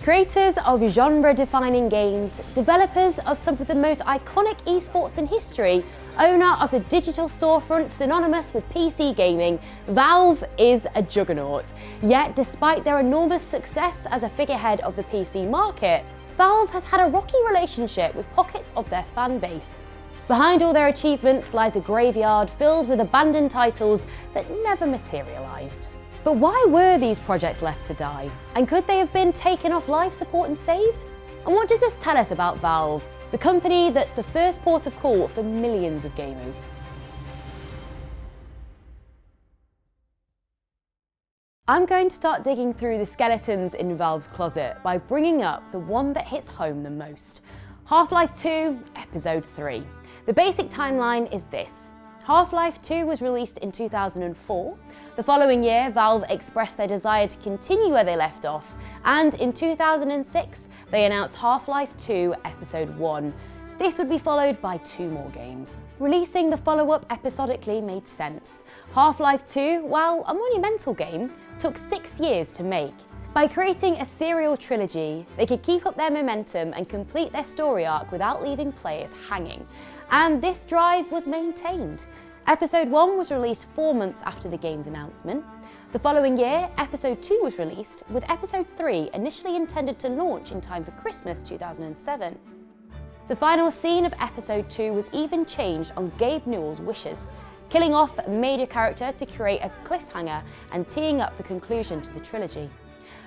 Creators of genre-defining games, developers of some of the most iconic esports in history, owner of the digital storefront synonymous with PC gaming, Valve is a juggernaut. Yet, despite their enormous success as a figurehead of the PC market, Valve has had a rocky relationship with pockets of their fan base. Behind all their achievements lies a graveyard filled with abandoned titles that never materialised. But why were these projects left to die? And could they have been taken off life support and saved? And what does this tell us about Valve, the company that's the first port of call for millions of gamers? I'm going to start digging through the skeletons in Valve's closet by bringing up the one that hits home the most. Half-Life 2, Episode 3. The basic timeline is this. Half-Life 2 was released in 2004. The following year, Valve expressed their desire to continue where they left off, and in 2006, they announced Half-Life 2 Episode 1. This would be followed by 2 more games. Releasing the follow-up episodically made sense. Half-Life 2, while a monumental game, took 6 years to make. By creating a serial trilogy, they could keep up their momentum and complete their story arc without leaving players hanging. And this drive was maintained. Episode 1 was released 4 months after the game's announcement. The following year, Episode 2 was released, with Episode 3 initially intended to launch in time for Christmas 2007. The final scene of Episode 2 was even changed on Gabe Newell's wishes, killing off a major character to create a cliffhanger and teeing up the conclusion to the trilogy.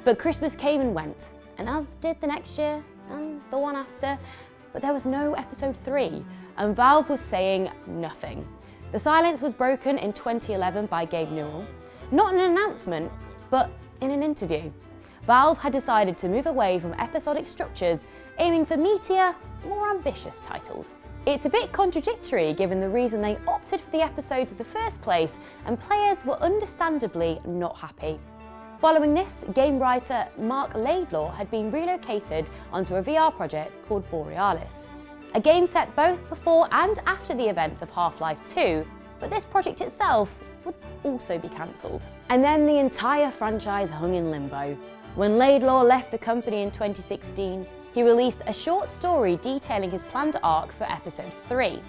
But Christmas came and went, and as did the next year and the one after, but there was no Episode 3, and Valve was saying nothing. The silence was broken in 2011 by Gabe Newell, not in an announcement, but in an interview. Valve had decided to move away from episodic structures, aiming for meatier, more ambitious titles. It's a bit contradictory given the reason they opted for the episodes in the first place, and players were understandably not happy. Following this, game writer Mark Laidlaw had been relocated onto a VR project called Borealis, a game set both before and after the events of Half-Life 2, but this project itself would also be cancelled. And then the entire franchise hung in limbo. When Laidlaw left the company in 2016, he released a short story detailing his planned arc for Episode 3.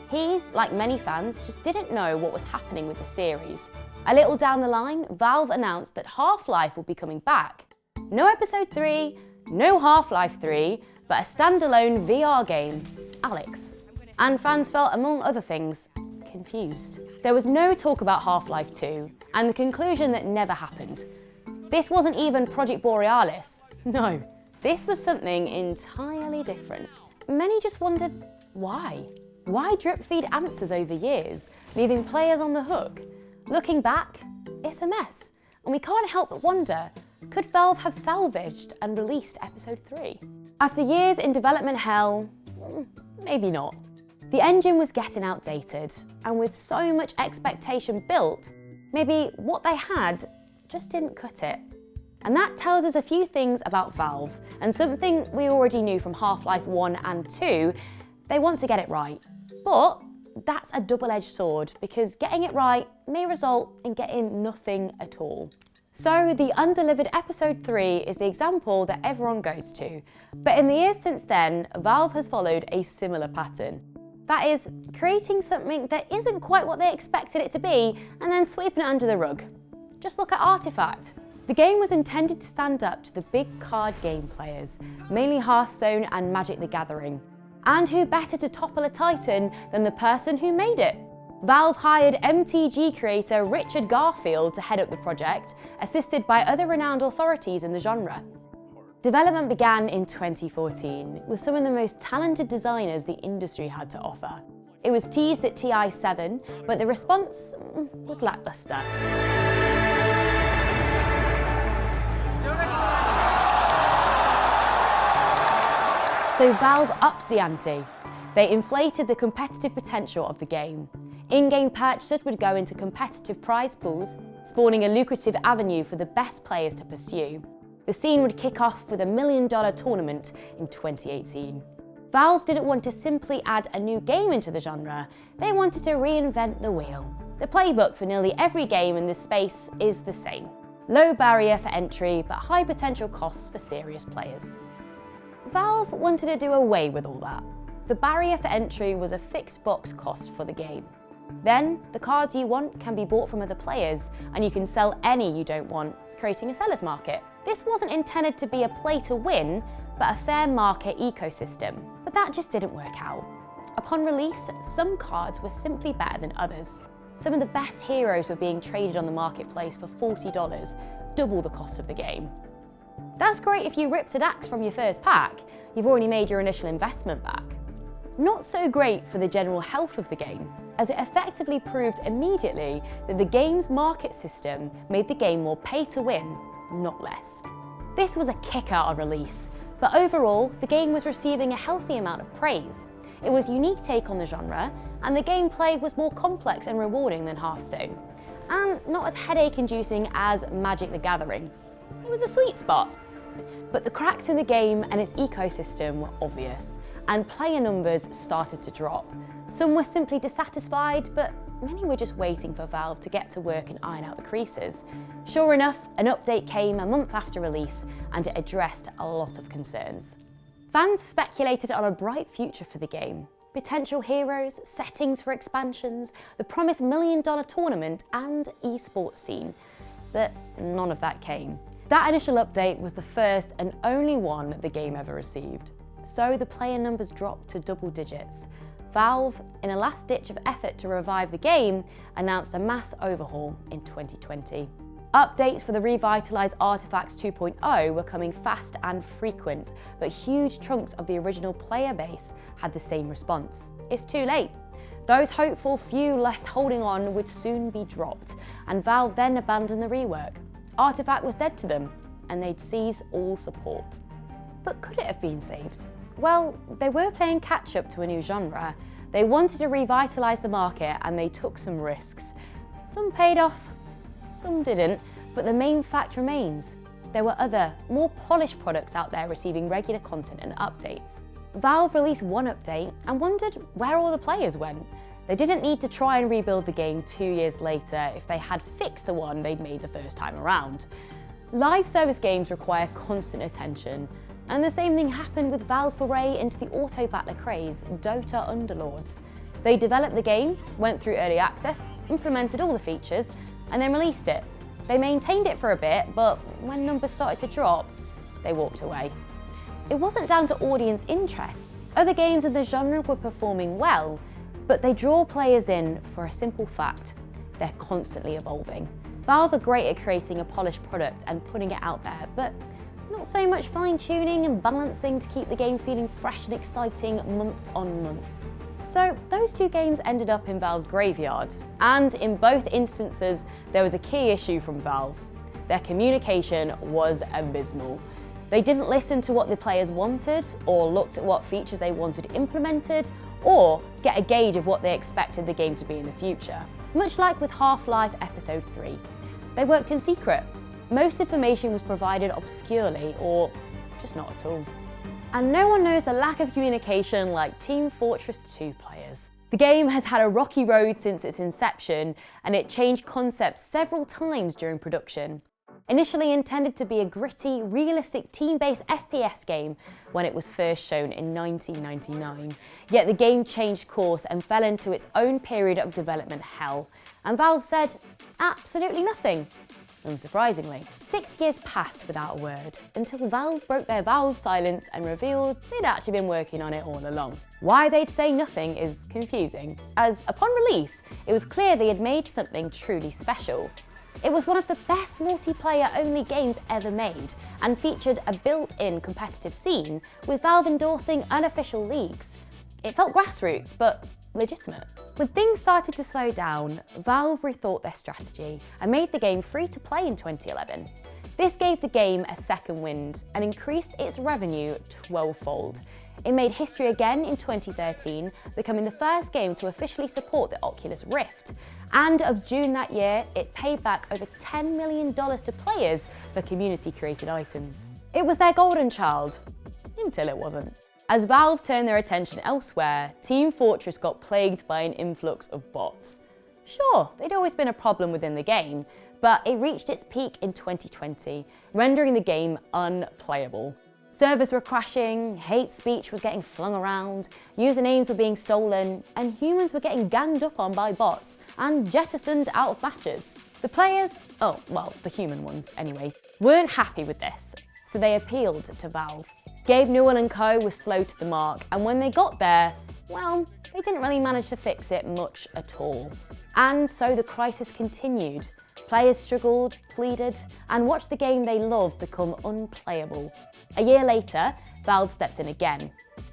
He, like many fans, just didn't know what was happening with the series. A little down the line, Valve announced that Half-Life will be coming back. No Episode 3, no Half-Life 3, but a standalone VR game, Alex. And fans felt, among other things, confused. There was no talk about Half-Life 2, and the conclusion that never happened. This wasn't even Project Borealis. No, this was something entirely different. Many just wondered, why? Why drip-feed answers over years, leaving players on the hook? Looking back, it's a mess, and we can't help but wonder, could Valve have salvaged and released Episode 3? After years in development hell, maybe not. The engine was getting outdated, and with so much expectation built, maybe what they had just didn't cut it. And that tells us a few things about Valve, and something we already knew from Half-Life 1 and 2, they want to get it right. But that's a double-edged sword, because getting it right may result in getting nothing at all. So the undelivered Episode 3 is the example that everyone goes to. But in the years since then, Valve has followed a similar pattern. That is, creating something that isn't quite what they expected it to be, and then sweeping it under the rug. Just look at Artifact. The game was intended to stand up to the big card game players, mainly Hearthstone and Magic the Gathering. And who better to topple a titan than the person who made it? Valve hired MTG creator Richard Garfield to head up the project, assisted by other renowned authorities in the genre. Development began in 2014, with some of the most talented designers the industry had to offer. It was teased at TI7, but the response was lackluster. So Valve upped the ante. They inflated the competitive potential of the game. In-game purchases would go into competitive prize pools, spawning a lucrative avenue for the best players to pursue. The scene would kick off with a $1 million tournament in 2018. Valve didn't want to simply add a new game into the genre, they wanted to reinvent the wheel. The playbook for nearly every game in this space is the same. Low barrier for entry, but high potential costs for serious players. Valve wanted to do away with all that. The barrier for entry was a fixed box cost for the game. Then, the cards you want can be bought from other players, and you can sell any you don't want, creating a seller's market. This wasn't intended to be a play to win, but a fair market ecosystem. But that just didn't work out. Upon release, some cards were simply better than others. Some of the best heroes were being traded on the marketplace for $40, double the cost of the game. That's great if you ripped an axe from your first pack, you've already made your initial investment back. Not so great for the general health of the game, as it effectively proved immediately that the game's market system made the game more pay to win, not less. This was a kicker on release, but overall, the game was receiving a healthy amount of praise. It was a unique take on the genre, and the gameplay was more complex and rewarding than Hearthstone, and not as headache-inducing as Magic the Gathering. It was a sweet spot. But the cracks in the game and its ecosystem were obvious, and player numbers started to drop. Some were simply dissatisfied, but many were just waiting for Valve to get to work and iron out the creases. Sure enough, an update came a month after release, and it addressed a lot of concerns. Fans speculated on a bright future for the game. Potential heroes, settings for expansions, the promised $1 million tournament, and esports scene. But none of that came. That initial update was the first and only one the game ever received. So the player numbers dropped to double digits. Valve, in a last-ditch of effort to revive the game, announced a mass overhaul in 2020. Updates for the revitalized Artifacts 2.0 were coming fast and frequent, but huge chunks of the original player base had the same response. It's too late. Those hopeful few left holding on would soon be dropped, and Valve then abandoned the rework. Artifact was dead to them, and they'd seize all support. But could it have been saved? Well, they were playing catch-up to a new genre. They wanted to revitalise the market, and they took some risks. Some paid off, some didn't, but the main fact remains. There were other, more polished products out there receiving regular content and updates. Valve released one update and wondered where all the players went. They didn't need to try and rebuild the game 2 years later if they had fixed the one they'd made the first time around. Live service games require constant attention, and the same thing happened with Valve's foray into the auto-battler craze, Dota Underlords. They developed the game, went through early access, implemented all the features, and then released it. They maintained it for a bit, but when numbers started to drop, they walked away. It wasn't down to audience interests. Other games in the genre were performing well, but they draw players in for a simple fact: they're constantly evolving. Valve are great at creating a polished product and putting it out there, but not so much fine-tuning and balancing to keep the game feeling fresh and exciting month on month. So those two games ended up in Valve's graveyard, and in both instances there was a key issue from Valve. Their communication was abysmal. They didn't listen to what the players wanted, or looked at what features they wanted implemented, or get a gauge of what they expected the game to be in the future. Much like with Half-Life Episode 3. They worked in secret. Most information was provided obscurely, or just not at all. And no one knows the lack of communication like Team Fortress 2 players. The game has had a rocky road since its inception, and it changed concepts several times during production. Initially intended to be a gritty, realistic team-based FPS game when it was first shown in 1999. Yet the game changed course and fell into its own period of development hell. And Valve said absolutely nothing, unsurprisingly. 6 years passed without a word, until Valve broke their Valve silence and revealed they'd actually been working on it all along. Why they'd say nothing is confusing, as upon release, it was clear they had made something truly special. It was one of the best multiplayer-only games ever made, and featured a built-in competitive scene, with Valve endorsing unofficial leagues. It felt grassroots, but legitimate. When things started to slow down, Valve rethought their strategy and made the game free to play in 2011. This gave the game a second wind and increased its revenue 12-fold. It made history again in 2013, becoming the first game to officially support the Oculus Rift. And of June that year, it paid back over $10 million to players for community-created items. It was their golden child, until it wasn't. As Valve turned their attention elsewhere, Team Fortress got plagued by an influx of bots. Sure, they'd always been a problem within the game, but it reached its peak in 2020, rendering the game unplayable. Servers were crashing, hate speech was getting flung around, usernames were being stolen, and humans were getting ganged up on by bots and jettisoned out of matches. The players, oh, well, the human ones anyway, weren't happy with this, so they appealed to Valve. Gabe Newell & Co was slow to the mark, and when they got there, well, they didn't really manage to fix it much at all. And so the crisis continued. Players struggled, pleaded, and watched the game they loved become unplayable. A year later, Valve stepped in again.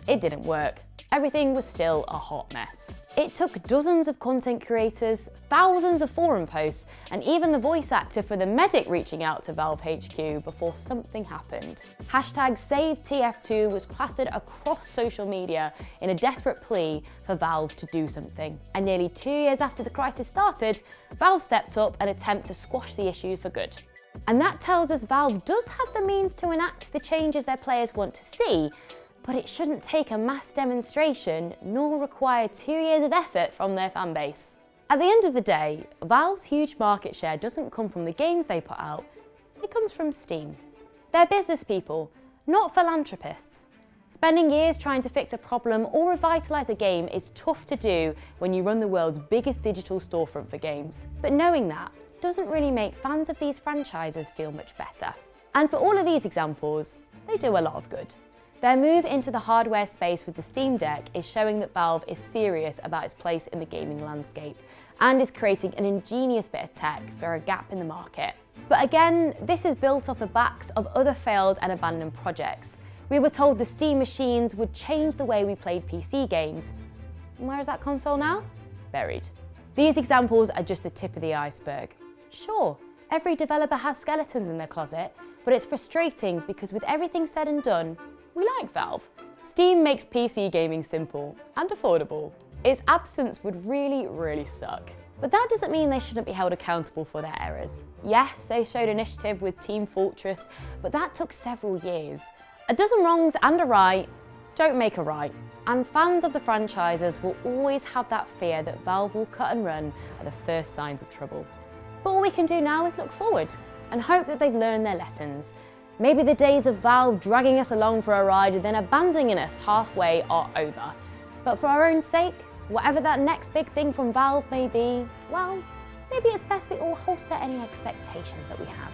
It didn't work. Everything was still a hot mess. It took dozens of content creators, thousands of forum posts, and even the voice actor for the medic reaching out to Valve HQ before something happened. Hashtag SaveTF2 was plastered across social media in a desperate plea for Valve to do something. And nearly 2 years after the crisis started, Valve stepped up and attempted to squash the issue for good. And that tells us Valve does have the means to enact the changes their players want to see, but it shouldn't take a mass demonstration nor require 2 years of effort from their fanbase. At the end of the day, Valve's huge market share doesn't come from the games they put out, it comes from Steam. They're business people, not philanthropists. Spending years trying to fix a problem or revitalise a game is tough to do when you run the world's biggest digital storefront for games. But knowing that doesn't really make fans of these franchises feel much better. And for all of these examples, they do a lot of good. Their move into the hardware space with the Steam Deck is showing that Valve is serious about its place in the gaming landscape and is creating an ingenious bit of tech for a gap in the market. But again, this is built off the backs of other failed and abandoned projects. We were told the Steam machines would change the way we played PC games. And where is that console now? Buried. These examples are just the tip of the iceberg. Sure, every developer has skeletons in their closet, but it's frustrating because with everything said and done, we like Valve. Steam makes PC gaming simple and affordable. Its absence would really suck. But that doesn't mean they shouldn't be held accountable for their errors. Yes, they showed initiative with Team Fortress, but that took several years. A dozen wrongs and a right don't make a right, and fans of the franchises will always have that fear that Valve will cut and run at the first signs of trouble. But all we can do now is look forward and hope that they've learned their lessons. Maybe the days of Valve dragging us along for a ride and then abandoning us halfway are over. But for our own sake, whatever that next big thing from Valve may be, well, maybe it's best we all holster any expectations that we have.